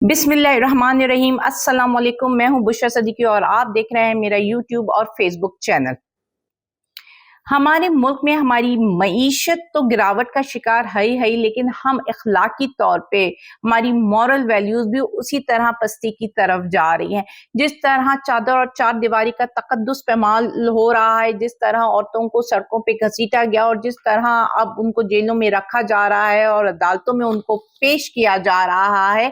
बिस्मिल्लाहिर्रहमानिर्रहीम। अस्सलाम वालेकुम। मैं हूं बुशरा सदीकी और आप देख रहे हैं मेरा यूट्यूब और फेसबुक चैनल। हमारे मुल्क में हमारी मईशत तो गिरावट का शिकार है ही, लेकिन हम इखलाकी तौर पे हमारी मॉरल वैल्यूज भी उसी तरह पस्ती की तरफ जा रही हैं। जिस तरह चादर और चार दीवारी का तकद्दुस पैमाल हो रहा है, जिस तरह औरतों को सड़कों पे घसीटा गया और जिस तरह अब उनको जेलों में रखा जा रहा है और अदालतों में उनको पेश किया जा रहा है,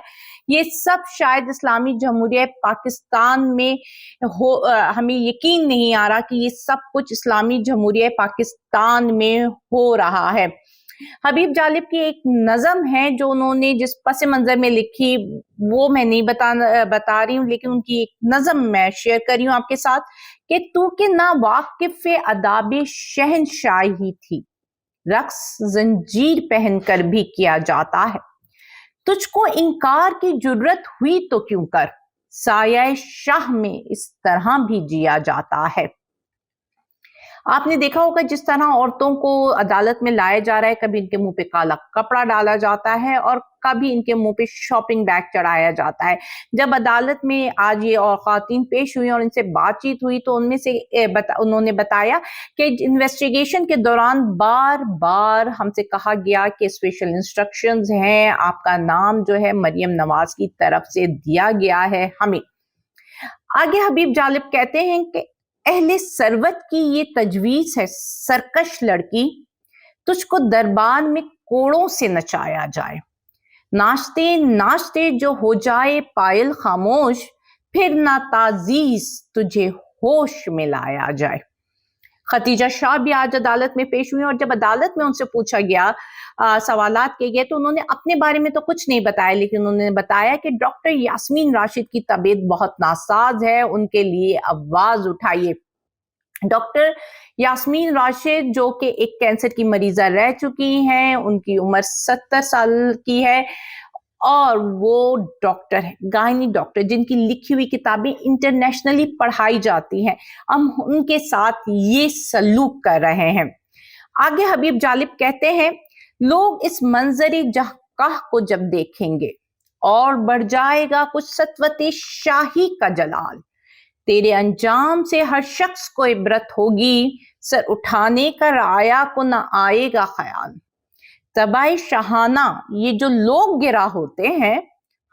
ये सब शायद इस्लामी जमहूरिया पाकिस्तान में हमें यकीन नहीं आ रहा कि ये सब कुछ इस्लामी जमहूरिया पाकिस्तान में हो रहा है। हबीब जालिब की एक नज़म है जो उन्होंने जिस पस मंजर में लिखी, वो मैं नहीं बता रही हूँ, लेकिन उनकी एक नज़म मैं शेयर कर रही हूँ आपके साथ कि तू के ना वाकिफ अदाब शहनशाही थी, रक्स जंजीर पहनकर भी किया जाता है। तुझको इनकार की जुर्रत हुई तो क्यों कर, साया शाह में इस तरह भी जिया जाता है। आपने देखा होगा जिस तरह औरतों को अदालत में लाया जा रहा है, कभी इनके मुंह पे काला कपड़ा डाला जाता है और कभी इनके मुंह पे शॉपिंग बैग चढ़ाया जाता है। जब अदालत में आज ये और खातून पेश हुई और इनसे बातचीत हुई तो उनमें से उन्होंने बताया कि इन्वेस्टिगेशन के दौरान बार बार हमसे कहा गया कि स्पेशल इंस्ट्रक्शंस हैं, आपका नाम जो है मरियम नवाज की तरफ से दिया गया है हमें। आगे हबीब जालिब कहते हैं कि अहले सरवत की ये तजवीज है सरकश लड़की, तुझको दरबार में कोड़ों से नचाया जाए, नाचते नाचते जो हो जाए पायल खामोश, फिर ना ताजीज तुझे होश में लाया जाए। खतीजा शाह भी आज अदालत में पेश हुई और जब अदालत में उनसे पूछा गया, सवालात किए गए, तो उन्होंने अपने बारे में तो कुछ नहीं बताया, लेकिन उन्होंने बताया कि डॉक्टर यास्मीन राशिद की तबीयत बहुत नासाज है, उनके लिए आवाज उठाइए। डॉक्टर यास्मीन राशिद जो कि एक कैंसर की मरीजा रह चुकी हैं, उनकी उम्र 70 साल की है और वो डॉक्टर है, गायनी डॉक्टर, जिनकी लिखी हुई किताबें इंटरनेशनली पढ़ाई जाती हैं। हम उनके साथ ये सलूक कर रहे हैं। आगे हबीब जालिब कहते हैं, लोग इस मंजरी जहकाह को जब देखेंगे और बढ़ जाएगा कुछ सतवते शाही का जलाल, तेरे अंजाम से हर शख्स को इबरत होगी, सर उठाने का राया को न आएगा ख्याल। तबाई शहाना ये जो लोग गिरा होते हैं,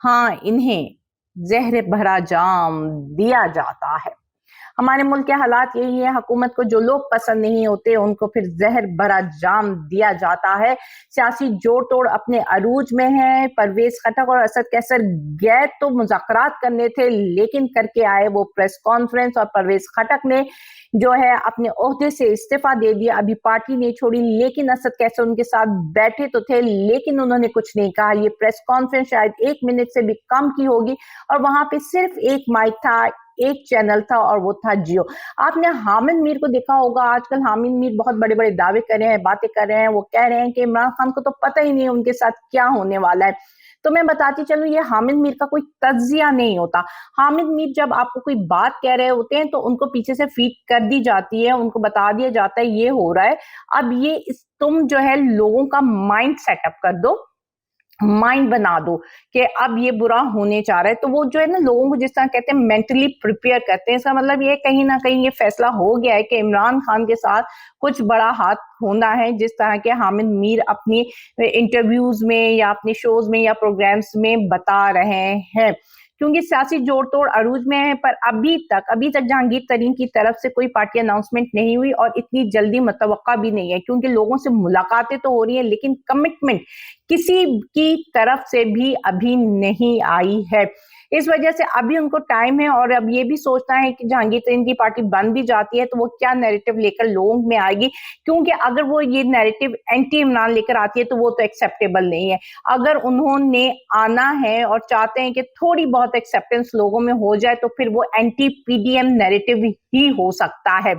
हाँ इन्हें जहर भरा जाम दिया जाता है। हमारे मुल्क के हालात यही है, हुकूमत को जो लोग पसंद नहीं होते उनको फिर जहर भरा जाम दिया जाता है। सियासी जोड़ तोड़ अपने अरूज में है। परवेज खटक और असद कैसर गए तो मुज़ाकरात करने थे, लेकिन करके आए वो प्रेस कॉन्फ्रेंस और परवेज खटक ने जो है अपने ओहदे से इस्तीफा दे दिया। अभी पार्टी नहीं छोड़ी, लेकिन असद कैसर उनके साथ बैठे तो थे, लेकिन उन्होंने कुछ नहीं कहा। ये प्रेस कॉन्फ्रेंस शायद 1 मिनट से भी कम की होगी और वहां पे सिर्फ एक माइक था, एक चैनल था और वो था जियो। आपने हामिद मीर को देखा होगा, आजकल हामिद मीर बहुत बड़े बड़े दावे कर रहे हैं, बातें कर रहे हैं। वो कह रहे हैं कि इमरान खान को तो पता ही नहीं है उनके साथ क्या होने वाला है। तो मैं बताती चलूं, ये हामिद मीर का कोई तज्जिया नहीं होता। हामिद मीर जब आपको कोई बात कह रहे होते हैं तो उनको पीछे से फीड कर दी जाती है, उनको बता दिया जाता है ये हो रहा है। अब ये तुम जो है लोगों का माइंड सेटअप कर दो, माइंड बना दो कि अब ये बुरा होने जा रहा है, तो वो जो है ना लोगों को जिस तरह कहते हैं मेंटली प्रिपेयर करते हैं। इसका मतलब ये कहीं ना कहीं ये फैसला हो गया है कि इमरान खान के साथ कुछ बड़ा हाथ होना है, जिस तरह के हामिद मीर अपनी इंटरव्यूज में या अपने शोज में या प्रोग्राम्स में बता रहे हैं। क्योंकि सियासी जोड़ तोड़ अरूज में है, पर अभी तक जहांगीर तरीन की तरफ से कोई पार्टी अनाउंसमेंट नहीं हुई और इतनी जल्दी मुतवक्का भी नहीं है, क्योंकि लोगों से मुलाकातें तो हो रही हैं लेकिन कमिटमेंट किसी की तरफ से भी अभी नहीं आई है। इस वजह से अभी उनको टाइम है और अब ये भी सोचना है कि जहांगीर तरीन की पार्टी बन भी जाती है तो वो क्या नैरेटिव लेकर लोगों में आएगी, क्योंकि अगर वो ये नैरेटिव एंटी इमरान लेकर आती है तो वो तो एक्सेप्टेबल नहीं है। अगर उन्होंने आना है और चाहते हैं कि थोड़ी बहुत एक्सेप्टेंस लोगों में हो जाए तो फिर वो एंटी पीडीएम नैरेटिव ही हो सकता है।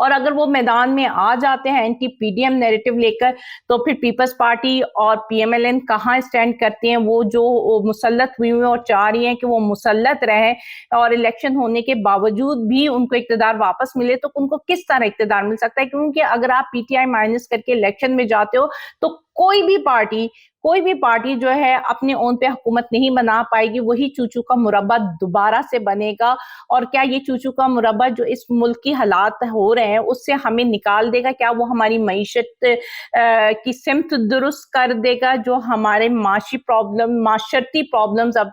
और अगर वो मैदान में आ जाते हैं एंटी पीडीएम नैरेटिव लेकर, तो फिर पीपल्स पार्टी और पीएमएलएन कहाँ स्टैंड करती हैं। वो जो मुसल्लत हुई हुई और चाह रही हैं कि वो मुसल्लत रहे और इलेक्शन होने के बावजूद भी उनको इक्तदार वापस मिले, तो उनको किस तरह इक्तदार मिल सकता है? क्योंकि अगर आप पीटीआई माइनस करके इलेक्शन में जाते हो तो कोई भी पार्टी जो है अपने ओन पे हुकूमत नहीं बना पाएगी, वही चूचू का मुरब्बा दोबारा से बनेगा। और क्या ये चूचू का मुरब्बा जो इस मुल्क की हालात हो रहे हैं उससे हमें निकाल देगा? क्या वो हमारी मईशत की सिमत दुरुस्त कर देगा? जो हमारे माशरती प्रॉब्लम्स अब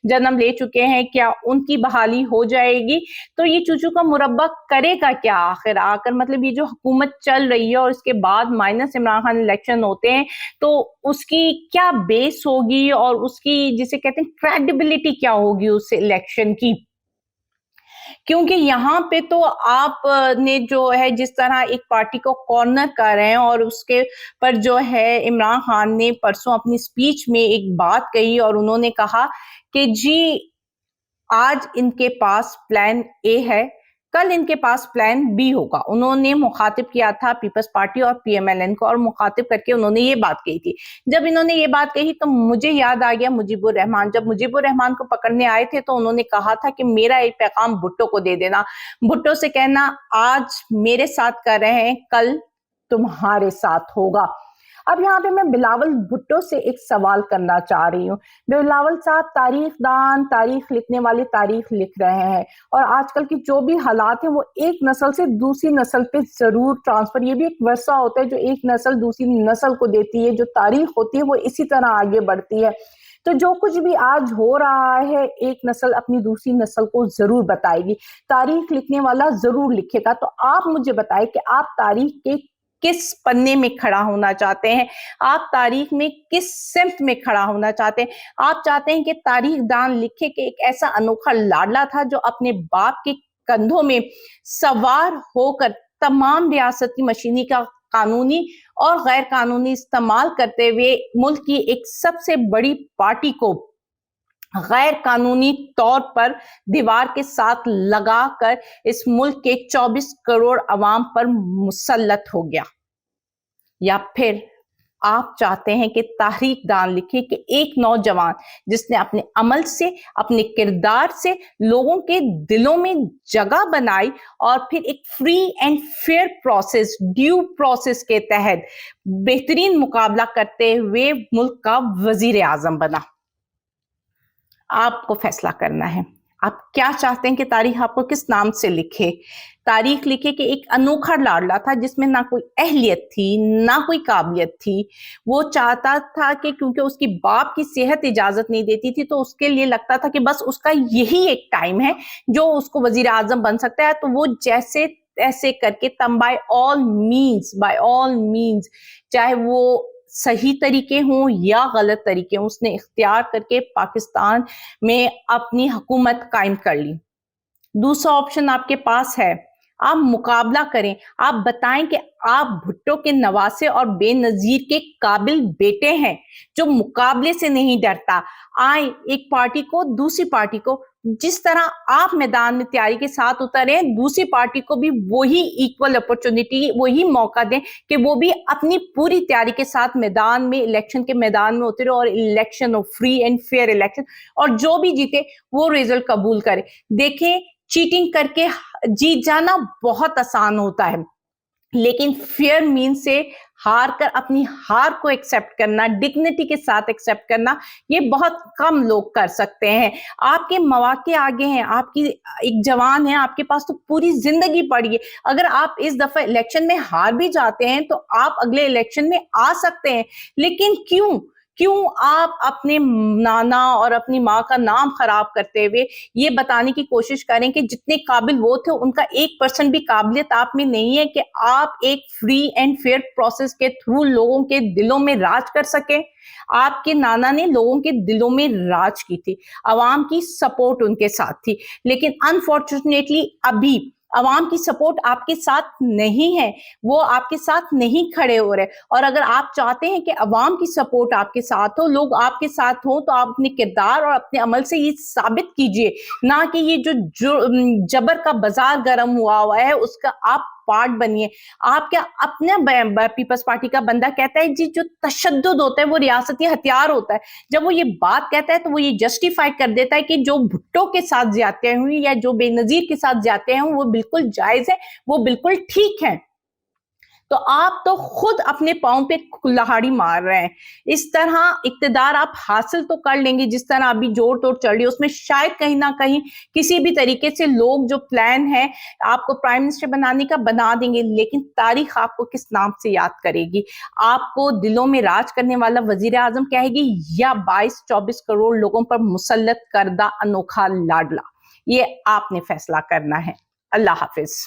जन्म ले चुके हैं, क्या उनकी बहाली हो जाएगी? तो ये चूचू का मुरब्बा करेगा क्या आखिर आकर? मतलब ये जो हुकूमत चल रही है और इसके बाद माइनस इमरान खान इलेक्शन होते हैं, तो उसकी क्या बेस होगी और उसकी जिसे कहते हैं क्रेडिबिलिटी क्या होगी उस इलेक्शन की? क्योंकि यहाँ पे तो आप ने जो है जिस तरह एक पार्टी को कॉर्नर कर रहे हैं, और उसके पर जो है इमरान खान ने परसों अपनी स्पीच में एक बात कही और उन्होंने कहा कि जी आज इनके पास प्लान ए है, कल इनके पास प्लान बी होगा। उन्होंने मुखातिब किया था पीपल्स पार्टी और पीएमएलएन को, और मुखातिब करके उन्होंने ये बात कही थी। जब इन्होंने ये बात कही तो मुझे याद आ गया मुजीबुर रहमान। जब मुजीबुर रहमान को पकड़ने आए थे तो उन्होंने कहा था कि मेरा एक पैगाम भुट्टो को दे देना, भुट्टो से कहना आज मेरे साथ कर रहे हैं, कल तुम्हारे साथ होगा। अब यहाँ पे मैं बिलावल भुट्टो से एक सवाल करना चाह रही हूँ। बिलावल साहब तारीख दान, तारीख लिखने वाले तारीख लिख रहे हैं, और आजकल की जो भी हालात हैं वो एक नस्ल से दूसरी नस्ल पे जरूर ट्रांसफर, ये भी एक वर्षा होता है जो एक नस्ल दूसरी नस्ल को देती है। जो तारीख होती है वो इसी तरह आगे बढ़ती है। तो जो कुछ भी आज हो रहा है एक नस्ल अपनी दूसरी नस्ल को जरूर बताएगी, तारीख लिखने वाला जरूर लिखेगा। तो आप मुझे बताएं कि आप तारीख के किस पन्ने में खड़ा होना चाहते हैं? आप तारीख में किस सिमत में खड़ा होना चाहते हैं? आप चाहते हैं कि तारीख दान लिखे कि एक ऐसा अनोखा लाडला था जो अपने बाप के कंधों में सवार होकर तमाम रियासती मशीनी का कानूनी और गैर कानूनी इस्तेमाल करते हुए मुल्क की एक सबसे बड़ी पार्टी को गैर कानूनी तौर पर दीवार के साथ लगाकर इस मुल्क के 24 करोड़ अवाम पर मुसल्लत हो गया? या फिर आप चाहते हैं कि तारीख दान लिखे कि एक नौजवान जिसने अपने अमल से, अपने किरदार से लोगों के दिलों में जगह बनाई और फिर एक free and fair process, due process के तहत बेहतरीन मुकाबला करते हुए मुल्क का वजीर आजम बना? आपको फैसला करना है। आप क्या चाहते हैं कि तारीख आपको किस नाम से लिखे? तारीख लिखे कि एक अनोखा लाडला था जिसमें ना कोई अहलियत थी, ना कोई काबिलियत थी। वो चाहता था कि क्योंकि उसकी बाप की सेहत इजाजत नहीं देती थी, तो उसके लिए लगता था कि बस उसका यही एक टाइम है जो उसको वजीर आजम बन सकता है। तो वो जैसे ऐसे करके बाय ऑल मीन्स, चाहे वो सही तरीके हों या गलत तरीके हों, उसने इख्तियार करके पाकिस्तान में अपनी हुकूमत कायम कर ली। दूसरा ऑप्शन आपके पास है, आप मुकाबला करें। आप बताएं कि आप भुट्टो के नवासे और बेनजीर के काबिल बेटे हैं जो मुकाबले से नहीं डरता। आए एक पार्टी को, दूसरी पार्टी को, जिस तरह आप मैदान में तैयारी के साथ उतरे, दूसरी पार्टी को भी वही इक्वल अपॉर्चुनिटी, वही मौका दें कि वो भी अपनी पूरी तैयारी के साथ मैदान में, इलेक्शन के मैदान में उतरे और इलेक्शन हो, फ्री एंड फेयर इलेक्शन, और जो भी जीते वो रिजल्ट कबूल करे। देखें, चीटिंग करके जीत जाना बहुत आसान होता है, लेकिन फेयर मीन से हार कर अपनी हार को एक्सेप्ट करना, डिग्निटी के साथ एक्सेप्ट करना, ये बहुत कम लोग कर सकते हैं। आपके मौके आगे हैं, आपकी एक जवान है, आपके पास तो पूरी जिंदगी पड़ी है। अगर आप इस दफा इलेक्शन में हार भी जाते हैं तो आप अगले इलेक्शन में आ सकते हैं, लेकिन क्यों आप अपने नाना और अपनी माँ का नाम खराब करते हुए ये बताने की कोशिश करें कि जितने काबिल वो थे उनका 1% भी काबिलियत आप में नहीं है कि आप एक फ्री एंड फेयर प्रोसेस के थ्रू लोगों के दिलों में राज कर सके? आपके नाना ने लोगों के दिलों में राज की थी, अवाम की सपोर्ट उनके साथ थी, लेकिन अनफॉर्चुनेटली अभी अवाम की सपोर्ट आपके साथ नहीं है, वो आपके साथ नहीं खड़े हो रहे। और अगर आप चाहते हैं कि अवाम की सपोर्ट आपके साथ हो, लोग आपके साथ हो, तो आप अपने किरदार और अपने अमल से ये साबित कीजिए, ना कि ये जो जबर का बाजार गर्म हुआ है उसका आप पार्ट बनिए। आप क्या अपने पीपल्स पार्टी का बंदा कहता है जी जो तशद्दुद होता है वो रियासती हथियार होता है, जब वो ये बात कहता है तो वो ये जस्टिफाई कर देता है कि जो भुट्टो के साथ ज्यादतियां हुई या जो बेनजीर के साथ ज्यादतियां हुई वो बिल्कुल जायज है, वो बिल्कुल ठीक है। تو آپ تو خود اپنے پاؤں پہ کلہاڑی مار رہے ہیں. اس طرح اقتدار آپ حاصل تو کر لیں گے جس طرح ابھی جوڑ توڑ چل رہی ہے، اس میں شاید کہیں نہ کہیں کسی بھی طریقے سے لوگ جو پلان ہے آپ کو پرائم منسٹر بنانے کا بنا دیں گے، لیکن تاریخ آپ کو کس نام سے یاد کرے گی؟ آپ کو دلوں میں راج کرنے والا وزیر اعظم کہے گی یا 22-24 کروڑ لوگوں پر مسلط کردہ انوکھا لاڈلا؟ یہ آپ نے فیصلہ کرنا ہے. اللہ حافظ.